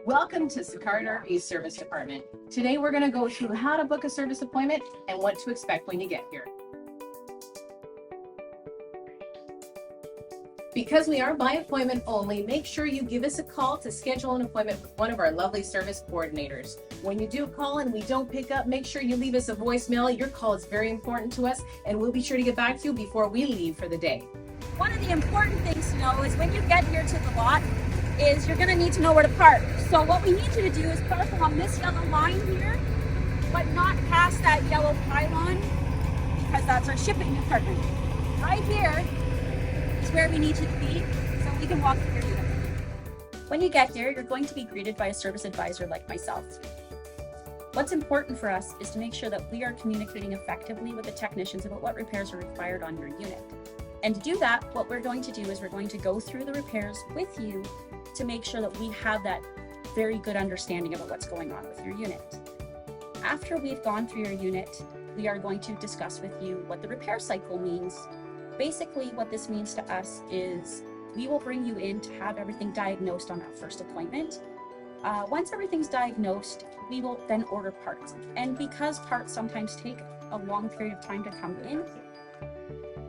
Welcome to Sicard RV Service Department. Today we're going to go through how to book a service appointment and what to expect when you get here. Because we are by appointment only, make sure you give us a call to schedule an appointment with one of our lovely service coordinators. When you do call and we don't pick up, make sure you leave us a voicemail. Your call is very important to us and we'll be sure to get back to you before we leave for the day. One of the important things to know is when you get here to the lot is you're going to need to know where to park. So what we need you to do is park along this yellow line here, but not past that yellow pylon because that's our shipping department. Right here is where we need you to be so we can walk through your unit. When you get here, you're going to be greeted by a service advisor like myself. What's important for us is to make sure that we are communicating effectively with the technicians about what repairs are required on your unit. And to do that, what we're going to do is we're going to go through the repairs with you to make sure that we have that very good understanding about what's going on with your unit. After we've gone through your unit, we are going to discuss with you what the repair cycle means. Basically, what this means to us is we will bring you in to have everything diagnosed on that first appointment. Once everything's diagnosed, we will then order parts. And because parts sometimes take a long period of time to come in,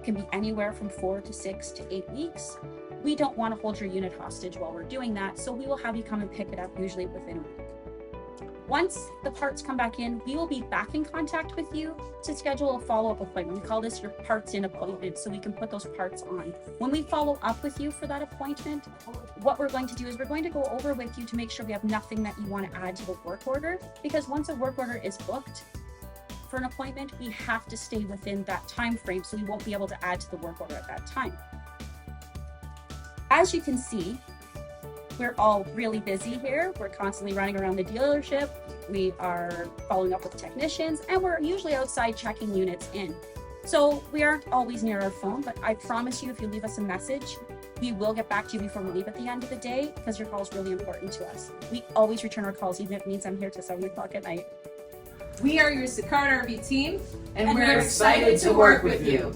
can be anywhere from 4 to 6 to 8 weeks. We don't want to hold your unit hostage while we're doing that, so we will have you come and pick it up usually within a week. Once the parts come back in, we will be back in contact with you to schedule a follow-up appointment. We call this your parts in appointment, so we can put those parts on. When we follow up with you for that appointment, what we're going to do is we're going to go over with you to make sure we have nothing that you want to add to the work order, because once a work order is booked for an appointment, we have to stay within that time frame, so we won't be able to add to the work order at that time. As you can see, we're all really busy here. We're constantly running around the dealership. We are following up with technicians, and we're usually outside checking units in. So we aren't always near our phone, but I promise you, if you leave us a message, we will get back to you before we leave at the end of the day, because your call is really important to us. We always return our calls, even if it means I'm here till 7 o'clock at night. We are your Sicard RV team, and we're excited to work with you.